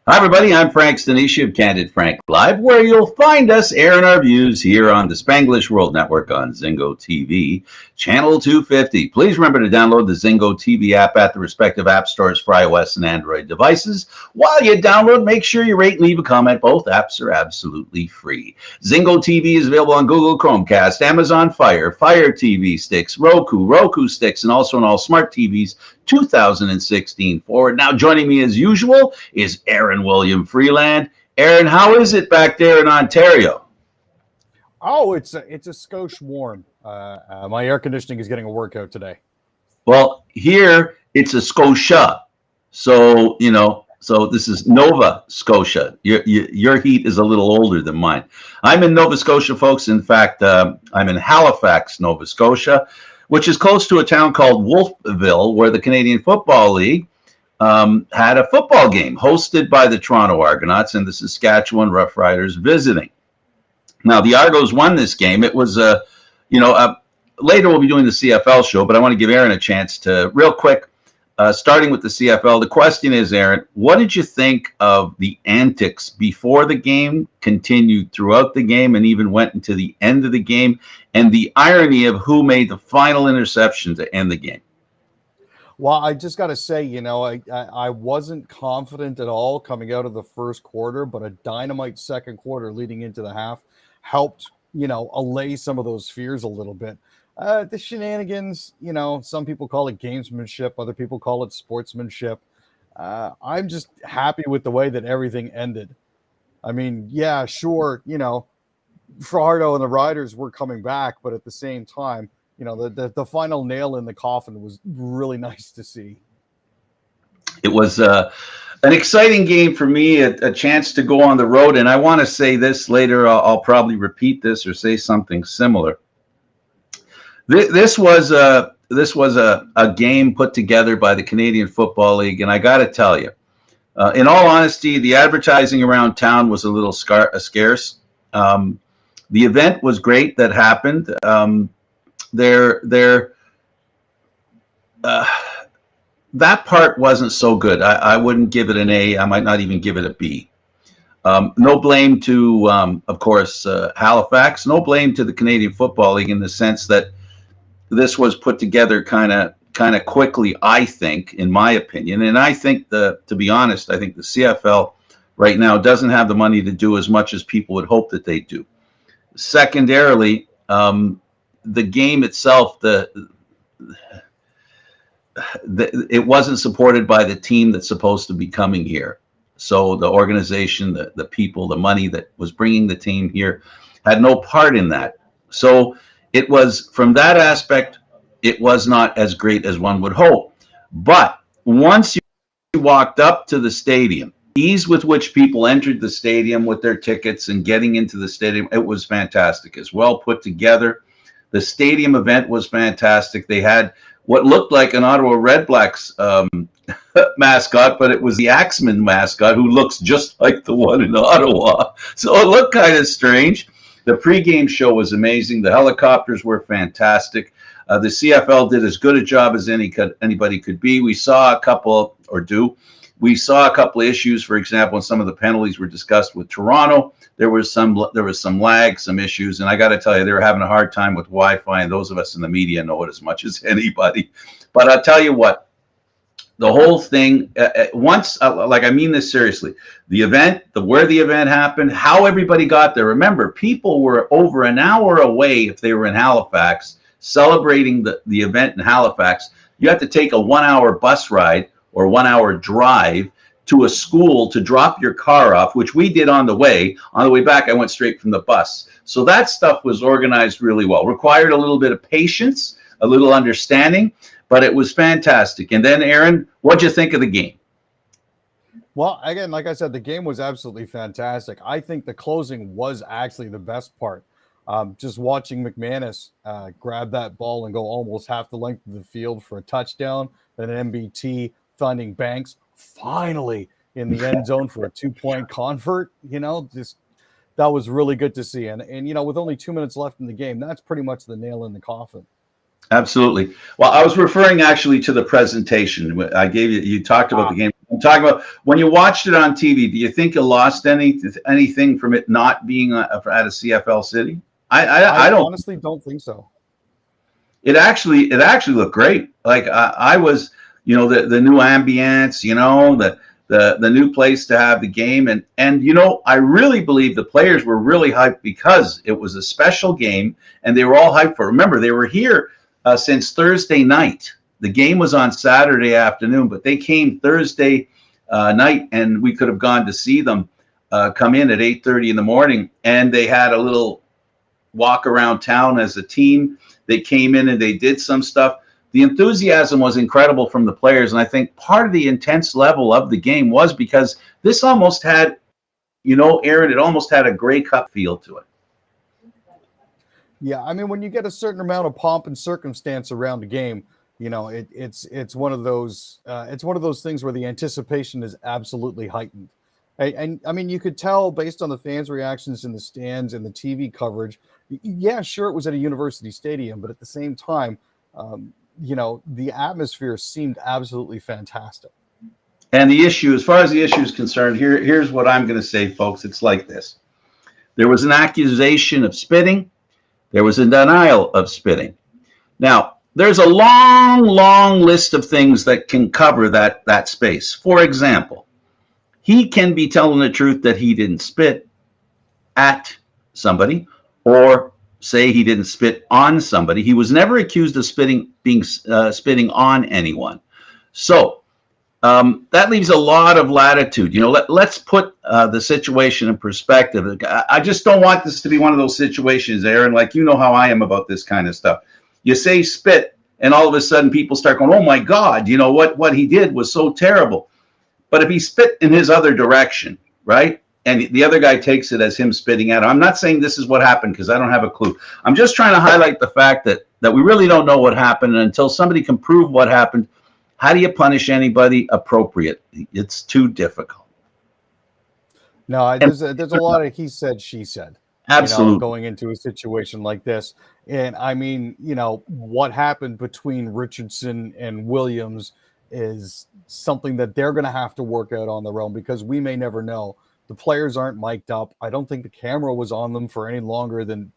Hi, everybody. I'm Frank Stanisci of Candid Frank Live, where you'll find us airing our views here on the Spanglish World Network on Zingo TV, channel 250. Please remember to download the Zingo TV app at the respective app stores for iOS and Android devices. While you download, make sure you rate and leave a comment. Both apps are absolutely free. Zingo TV is available on Google Chromecast, Amazon Fire, Fire TV sticks, Roku sticks, and also on all smart TVs 2016 forward. Now, joining me as usual is Aaron William Freeland. Aaron, how is it back there in Ontario? Oh, it's a skosh warm. My air conditioning is getting a workout today. Well, here it's a Scotia. So, so this is Nova Scotia. Your heat is a little older than mine. I'm in Nova Scotia, folks. In fact, I'm in Halifax, Nova Scotia, which is close to a town called Wolfville, where the Canadian Football League had a football game hosted by the Toronto Argonauts and the Saskatchewan Roughriders visiting. Now, the Argos won this game. It was later we'll be doing the CFL show, but I want to give Aaron a chance to, real quick, starting with the CFL. The question is, Aaron, what did you think of the antics before the game, continued throughout the game, and even went into the end of the game, and the irony of who made the final interception to end the game? Well, I just got to say, I wasn't confident at all coming out of the first quarter, but a dynamite second quarter leading into the half helped, allay some of those fears a little bit. The shenanigans, some people call it gamesmanship, other people call it sportsmanship. I'm just happy with the way that everything ended. I mean, yeah, sure, Fajardo and the Riders were coming back, but at the same time, the final nail in the coffin was really nice to see. It was an exciting game for me, a chance to go on the road. And I want to say this later. I'll probably repeat this or say something similar. This was a game put together by the Canadian Football League, and I got to tell you, in all honesty, the advertising around town was a little scarce. The event was great that happened. That part wasn't so good. I wouldn't give it an A. I might not even give it a B. No blame to, of course, Halifax. No blame to the Canadian Football League in the sense that this was put together kind of quickly, I think, in my opinion. And I think, to be honest, I think the CFL right now doesn't have the money to do as much as people would hope that they do. Secondarily, the game itself, it wasn't supported by the team that's supposed to be coming here. So the organization, the people, the money that was bringing the team here had no part in that. So it was, from that aspect, it was not as great as one would hope. But once you walked up to the stadium, ease with which people entered the stadium with their tickets and getting into the stadium, it was fantastic. It's well put together. The stadium event was fantastic. They had what looked like an Ottawa Red Blacks mascot, but it was the Axeman mascot who looks just like the one in Ottawa. So it looked kind of strange. The pregame show was amazing. The helicopters were fantastic. The CFL did as good a job as anybody could be. We saw a couple of issues. For example, when some of the penalties were discussed with Toronto, there was some lag, some issues, and I got to tell you, they were having a hard time with Wi-Fi, and those of us in the media know it as much as anybody. But I'll tell you what, the whole thing, I mean this seriously, the event, where the event happened, how everybody got there. Remember, people were over an hour away if they were in Halifax celebrating the event in Halifax. You had to take a 1-hour bus ride or 1-hour drive to a school to drop your car off, which we did on the way. On the way back, I went straight from the bus. So that stuff was organized really well. Required a little bit of patience, a little understanding, but it was fantastic. And then, Aaron, what'd you think of the game? Well, again, like I said, the game was absolutely fantastic. I think the closing was actually the best part. Just watching McManus grab that ball and go almost half the length of the field for a touchdown, then an MBT finding Banks finally in the end zone for a 2-point convert. That was really good to see. And with only 2 minutes left in the game, that's pretty much the nail in the coffin. Absolutely. Well, I was referring actually to the presentation. You talked about the game I'm talking about when you watched it on TV. Do you think you lost anything from it not being at a CFL city? I don't. honestly don't think so. It actually looked great. Like I was, the new ambience, the new place to have the game, and I really believe the players were really hyped because it was a special game, and they were all hyped for it. Remember, they were here since Thursday night. The game was on Saturday afternoon, but they came Thursday night, and we could have gone to see them come in at 8:30 in the morning, and they had a little walk around town as a team. They came in and they did some stuff. The enthusiasm was incredible from the players, and I think part of the intense level of the game was because this almost had, Aaron, it almost had a Grey Cup feel to it. Yeah, I mean, when you get a certain amount of pomp and circumstance around a game, it's one of those things where the anticipation is absolutely heightened. And I mean, you could tell based on the fans' reactions in the stands and the TV coverage. Yeah, sure, it was at a university stadium, but at the same time, the atmosphere seemed absolutely fantastic. And the issue, as far as the issue is concerned, here's what I'm going to say, folks. It's like this. There was an accusation of spitting. There was a denial of spitting. Now, there's a long, long list of things that can cover that space. For example, he can be telling the truth that he didn't spit at somebody, or say he didn't spit on somebody. He was never accused of spitting on anyone. So that leaves a lot of latitude. Let's put the situation in perspective. I just don't want this to be one of those situations, Aaron, like how I am about this kind of stuff. You say spit, and all of a sudden people start going, oh my God, what he did was so terrible. But if he spit in his other direction, right, and the other guy takes it as him spitting at him, I'm not saying this is what happened because I don't have a clue. I'm just trying to highlight the fact that we really don't know what happened, and until somebody can prove what happened, how do you punish anybody appropriate? It's too difficult. No, there's a lot of he said, she said. Absolutely. Going into a situation like this. And I mean, what happened between Richardson and Williams is something that they're going to have to work out on their own, because we may never know. The players aren't mic'd up. I don't think the camera was on them for any longer than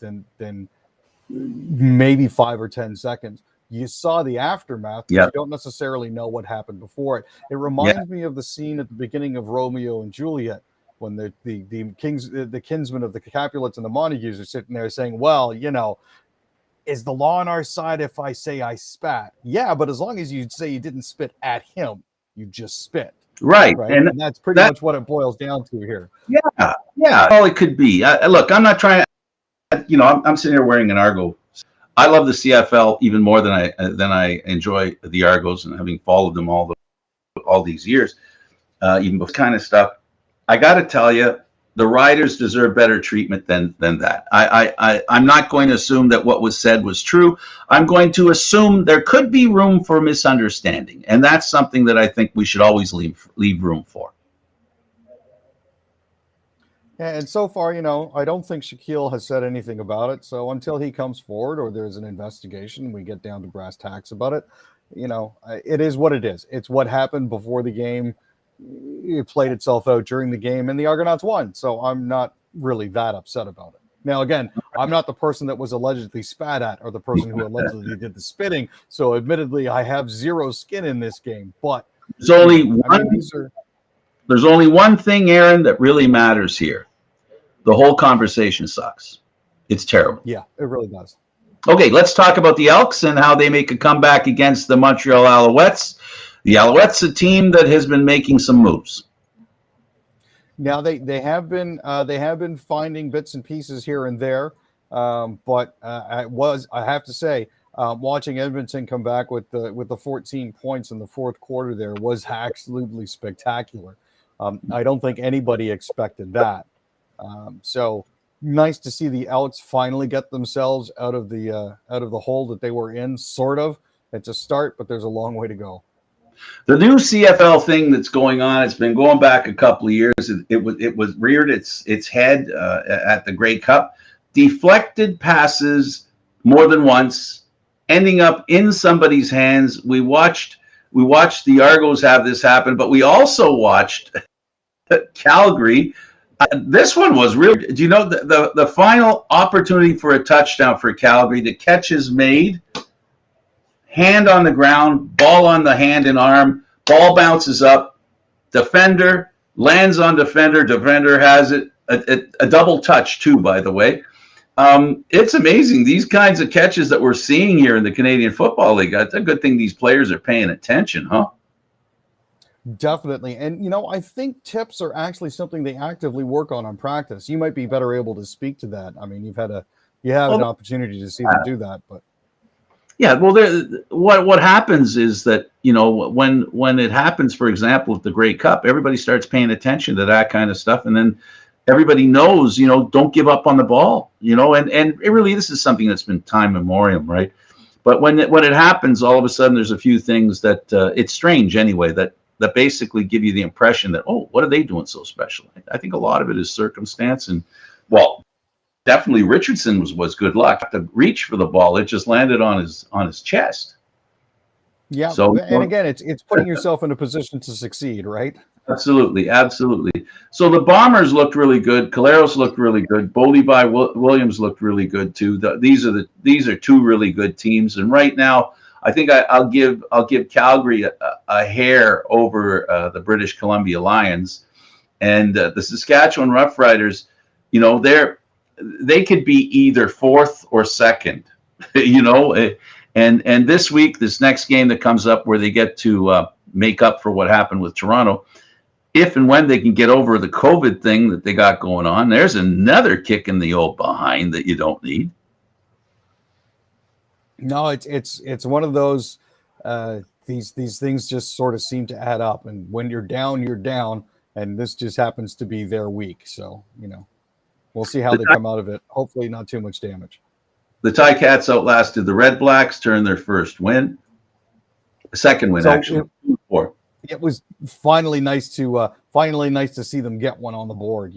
maybe 5 or 10 seconds. You saw the aftermath, but you don't necessarily know what happened before it. It reminds me of the scene at the beginning of Romeo and Juliet, when the kinsmen of the Capulets and the Montagues are sitting there saying, well, is the law on our side if I say I spat? Yeah, but as long as you say you didn't spit at him, you just spit. Right? And that's pretty much what it boils down to here. Yeah. All it could be. Look, I'm not trying to, I'm sitting here wearing an Argo. I love the CFL even more than I enjoy the Argos, and having followed them all these years, even before kind of stuff. I got to tell you, the riders deserve better treatment than that. I'm not going to assume that what was said was true. I'm going to assume there could be room for misunderstanding, and that's something that I think we should always leave room for. And so far, I don't think Shaquille has said anything about it. So until he comes forward or there's an investigation, we get down to brass tacks about it. It is what it is. It's what happened before the game. It played itself out during the game, and the Argonauts won. So I'm not really that upset about it. Now, again, I'm not the person that was allegedly spat at or the person who allegedly did the spitting. So admittedly, I have zero skin in this game. But there's only one thing, Aaron, that really matters here. The whole conversation sucks. It's terrible. Yeah, it really does. Okay, let's talk about the Elks and how they make a comeback against the Montreal Alouettes. The Alouettes, a team that has been making some moves. Now they have been finding bits and pieces here and there, but I have to say, watching Edmonton come back with the 14 points in the fourth quarter there was absolutely spectacular. I don't think anybody expected that. So nice to see the Elks finally get themselves out of the hole that they were in. Sort of. It's a start, but there's a long way to go. The new CFL thing that's going on, it's been going back a couple of years. It was reared its head at the Grey Cup, deflected passes more than once, ending up in somebody's hands. We watched We watched the Argos have this happen, but we also watched Calgary. This one was real. Do you know the final opportunity for a touchdown for Calgary? The catch is made, hand on the ground, ball on the hand and arm, ball bounces up, defender lands on defender, defender has it, a double touch too, by the way. It's amazing, these kinds of catches that we're seeing here in the Canadian Football League. It's a good thing these players are paying attention, huh? Definitely. And, I think tips are actually something they actively work on practice. You might be better able to speak to that. I mean, you had an opportunity to see them do that, but. Yeah, well, what happens is that, when it happens, for example, at the Grey Cup, everybody starts paying attention to that kind of stuff. And then everybody knows, don't give up on the ball, and it really, this is something that's been time immemorial, right? But when it happens, all of a sudden there's a few things that it's strange anyway, that basically give you the impression that, oh, what are they doing so special? I think a lot of it is circumstance, and well, definitely Richardson was good luck to reach for the ball. It just landed on his chest. Yeah. So, and again, it's putting yourself in a position to succeed, right? Absolutely. So the Bombers looked really good. Caleros looked really good. Levi Williams looked really good too. These are two really good teams. And right now, I think I'll give Calgary a hair over the British Columbia Lions, and the Saskatchewan Roughriders. They could be either fourth or second. And this week, this next game that comes up, where they get to make up for what happened with Toronto, if and when they can get over the COVID thing that they got going on, there's another kick in the old behind that you don't need. No, it's one of those. These things just sort of seem to add up, and when you're down, and this just happens to be their week. So we'll see how they come out of it. Hopefully, not too much damage. The Ticats outlasted the Red Blacks, turned their first win, second win actually. It was finally nice to see them get one on the board.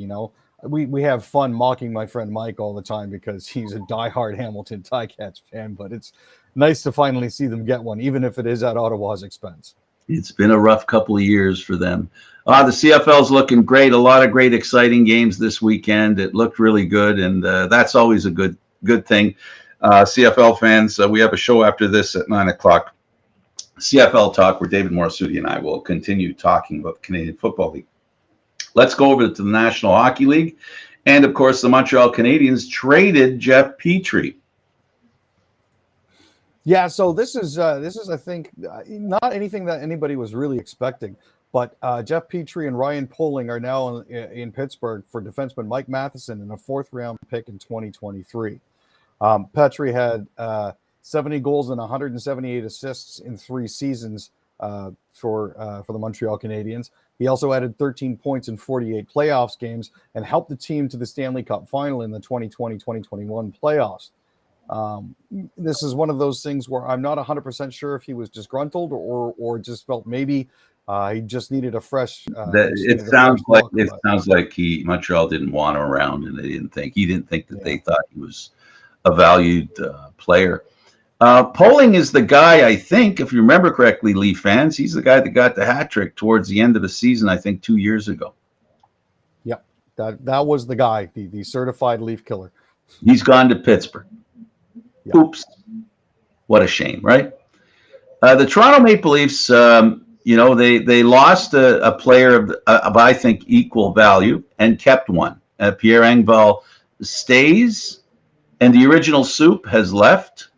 We have fun mocking my friend Mike all the time because he's a diehard Hamilton Ticats fan, but it's nice to finally see them get one, even if it is at Ottawa's expense. It's been a rough couple of years for them. The CFL's looking great. A lot of great, exciting games this weekend. It looked really good, and that's always a good thing. CFL fans, we have a show after this at 9:00. CFL Talk, where David Morisuti and I will continue talking about the Canadian Football League. Let's go over to the National Hockey League. And, of course, the Montreal Canadiens traded Jeff Petrie. Yeah, so this is I think, not anything that anybody was really expecting. But Jeff Petrie and Ryan Poehling are now in Pittsburgh for defenseman Mike Matheson and a fourth-round pick in 2023. Petrie had 70 goals and 178 assists in 3 seasons for the Montreal Canadiens. He also added 13 points in 48 playoffs games and helped the team to the Stanley Cup final in the 2020-2021 playoffs. This is one of those things where I'm not 100% sure if he was disgruntled or just felt maybe he just needed a fresh. It sounds like Montreal didn't want him around, and he didn't think that they thought he was a valued player. Poehling is the guy, I think, if you remember correctly, Leaf fans, he's the guy that got the hat trick towards the end of the season, I think 2 years ago. Yep, that was the guy, the certified Leaf killer. He's gone to Pittsburgh. Yep. Oops. What a shame, right? The Toronto Maple Leafs, they lost a player of, I think, equal value and kept one. Pierre Engvall stays, and the original soup has left.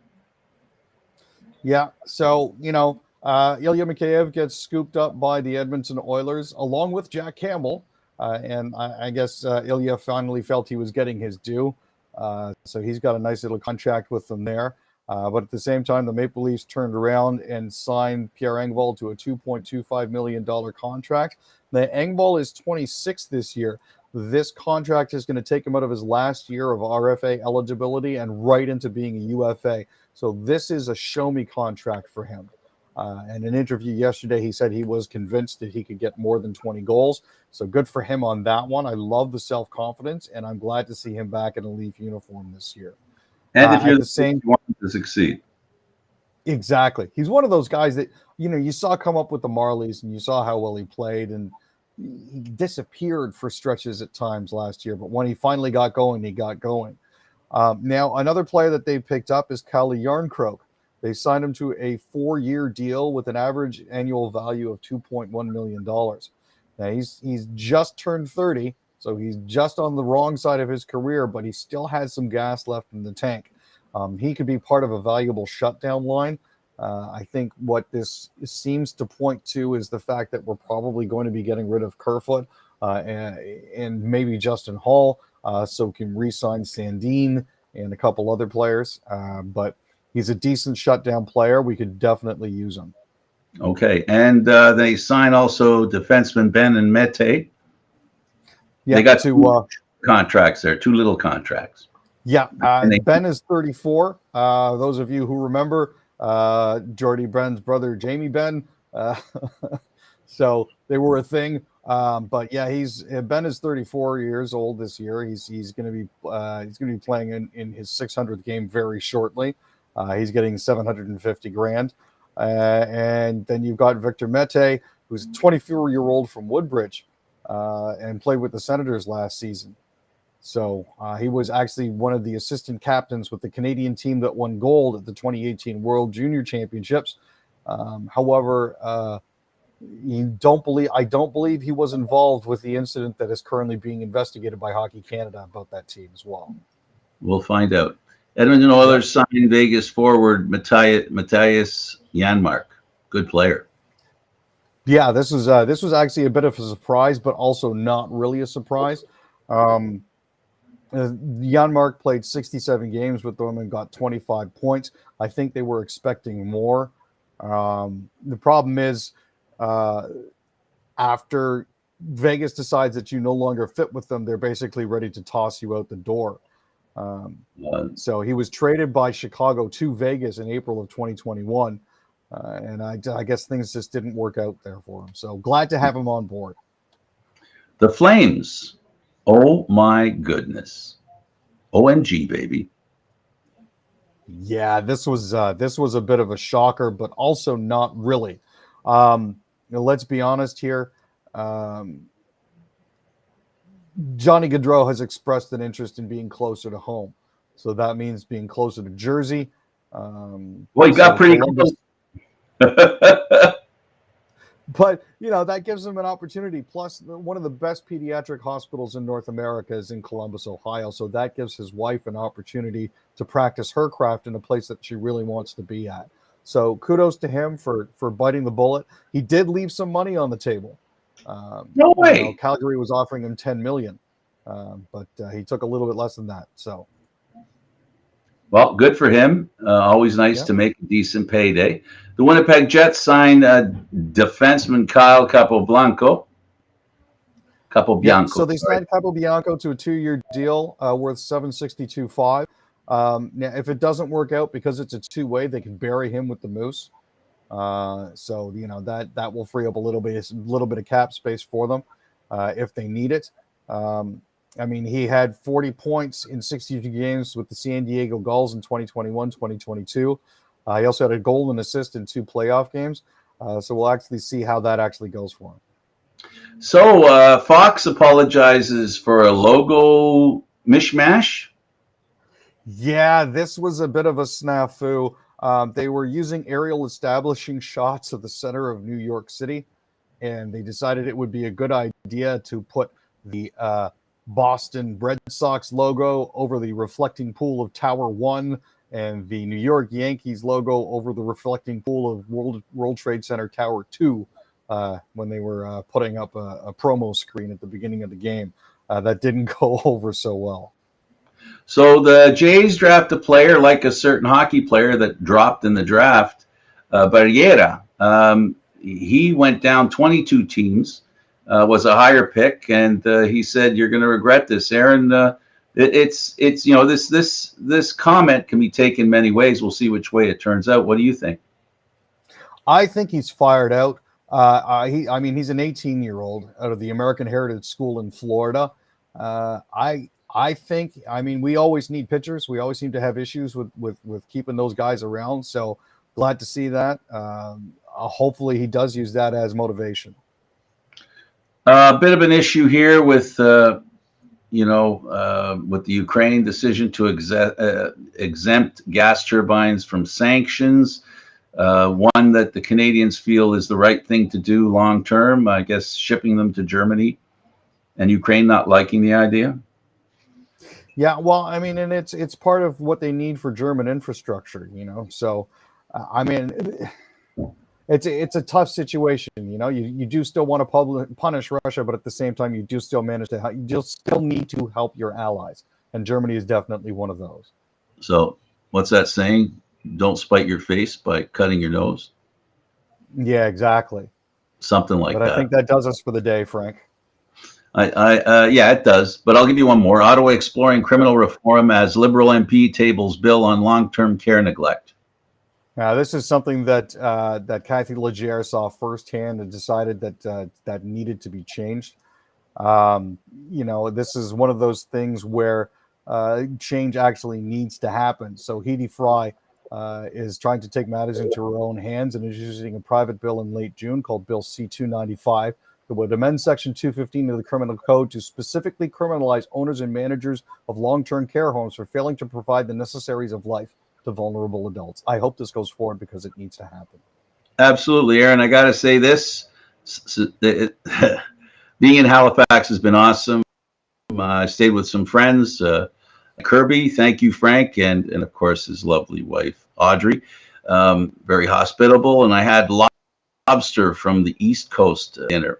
Yeah, so, Ilya Mikheyev gets scooped up by the Edmonton Oilers along with Jack Campbell. And I guess Ilya finally felt he was getting his due. So he's got a nice little contract with them there. But at the same time, the Maple Leafs turned around and signed Pierre Engvall to a $2.25 million contract. The Engvall is 26 this year. This contract is going to take him out of his last year of RFA eligibility and right into being a UFA. So this is a show-me contract for him. In an interview yesterday, he said he was convinced that he could get more than 20 goals. So good for him on that one. I love the self-confidence, and I'm glad to see him back in a Leaf uniform this year. And if you're the same, you want him to succeed. Exactly. He's one of those guys that, you saw come up with the Marlies and you saw how well he played, and he disappeared for stretches at times last year. But when he finally got going, he got going. Now, another player that they picked up is Calle Yarncroke. They signed him to a 4-year deal with an average annual value of $2.1 million. Now, he's just turned 30, so he's just on the wrong side of his career, but he still has some gas left in the tank. He could be part of a valuable shutdown line. I think what this seems to point to is the fact that we're probably going to be getting rid of Kerfoot and maybe Justin Hall, so can re-sign Sandin and a couple other players. But he's a decent shutdown player. We could definitely use him. Okay, and they sign also defenseman Ben and Mete. Yeah, they got two contracts there, 2 little contracts. Yeah, Ben is 34. Those of you who remember Jordy Ben's brother, Jamie Ben. So they were a thing. But yeah, Ben is 34 years old this year. He's going to be playing in his 600th game very shortly. He's getting $750,000. And then you've got Victor Mete, who's a 24-year-old from Woodbridge, and played with the Senators last season. So he was actually one of the assistant captains with the Canadian team that won gold at the 2018 World Junior Championships. However, I don't believe he was involved with the incident that is currently being investigated by Hockey Canada about that team as well. We'll find out. Edmonton Oilers signed Vegas forward Matthias Janmark. Good player. Yeah, this was actually a bit of a surprise, but also not really a surprise. Janmark played 67 games with them and got 25 points. I think they were expecting more. The problem is, after Vegas decides that you no longer fit with them, they're basically ready to toss you out the door. So he was traded by Chicago to Vegas in April of 2021. And I guess things just didn't work out there for him. So glad to have him on board. The Flames. Oh my goodness. OMG, baby. Yeah, this was a bit of a shocker, but also not really. Let's be honest here. Johnny Gaudreau has expressed an interest in being closer to home. So that means being closer to Jersey. Well, he got pretty close. But, that gives him an opportunity. Plus, one of the best pediatric hospitals in North America is in Columbus, Ohio. So that gives his wife an opportunity to practice her craft in a place that she really wants to be at. So kudos to him for biting the bullet. He did leave some money on the table. No way. Calgary was offering him $10 million, but he took a little bit less than that. So, well, good for him. Always nice to make a decent payday. The Winnipeg Jets signed defenseman Kyle Capobianco. So they signed Capobianco to a 2-year deal worth $762,500. Now, if it doesn't work out because it's a 2-way, they can bury him with the Moose. So that will free up a little bit of cap space for them if they need it. He had 40 points in 62 games with the San Diego Gulls in 2021, 2022. He also had a goal and assist in 2 playoff games. So we'll actually see how that actually goes for him. So Fox apologizes for a logo mishmash. Yeah, this was a bit of a snafu. They were using aerial establishing shots of the center of New York City, and they decided it would be a good idea to put the Boston Red Sox logo over the reflecting pool of Tower 1 and the New York Yankees logo over the reflecting pool of World Trade Center Tower 2 when they were putting up a promo screen at the beginning of the game. That didn't go over so well. So the Jays draft a player like a certain hockey player that dropped in the draft, Barriera. He went down 22 teams, was a higher pick, and he said, "You're going to regret this, Aaron." It's this comment can be taken many ways. We'll see which way it turns out. What do you think? I think he's fired out. He's an 18-year-old out of the American Heritage School in Florida. I think, we always need pitchers. We always seem to have issues with keeping those guys around. So glad to see that. Hopefully he does use that as motivation. A bit of an issue here with with the Ukraine decision to exempt gas turbines from sanctions. One that the Canadians feel is the right thing to do long term. I guess shipping them to Germany, and Ukraine not liking the idea. Yeah, well, I mean, and it's part of what they need for German infrastructure, So, I mean, it's a tough situation. You do still want to punish Russia, but at the same time, you do still need to help your allies, and Germany is definitely one of those. So, what's that saying? Don't spite your face by cutting your nose. Yeah, exactly. Something like that. But I think that does us for the day, Frank. Yeah, it does. But I'll give you one more. Ottawa exploring criminal reform as Liberal MP tables bill on long-term care neglect. Now, this is something that Kathy Legere saw firsthand and decided that needed to be changed. This is one of those things where change actually needs to happen. So Heidi Fry is trying to take matters into her own hands and is using a private bill in late June called Bill C-295 that would amend Section 215 of the Criminal Code to specifically criminalize owners and managers of long-term care homes for failing to provide the necessaries of life to vulnerable adults. I hope this goes forward because it needs to happen. Absolutely, Aaron. I got to say this. Being in Halifax has been awesome. I stayed with some friends. Kirby, thank you, Frank, and of course his lovely wife, Audrey. Very hospitable. And I had lobster from the East Coast dinner.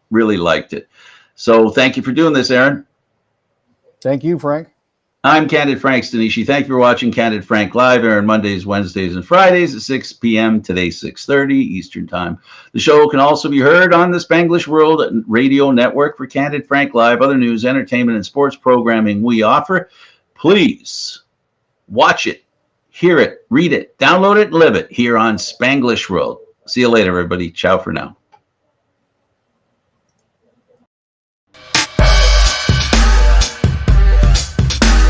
Really liked it. So thank you for doing this, Aaron. Thank you, Frank. I'm Candid Frank Stanisci. Thank you for watching Candid Frank Live, airing Mondays, Wednesdays, and Fridays at 6 p.m. Today, 6:30 Eastern Time. The show can also be heard on the Spanglish World Radio Network. For Candid Frank Live, other news, entertainment, and sports programming we offer. Please watch it, hear it, read it, download it, and live it here on Spanglish World. See you later, everybody. Ciao for now.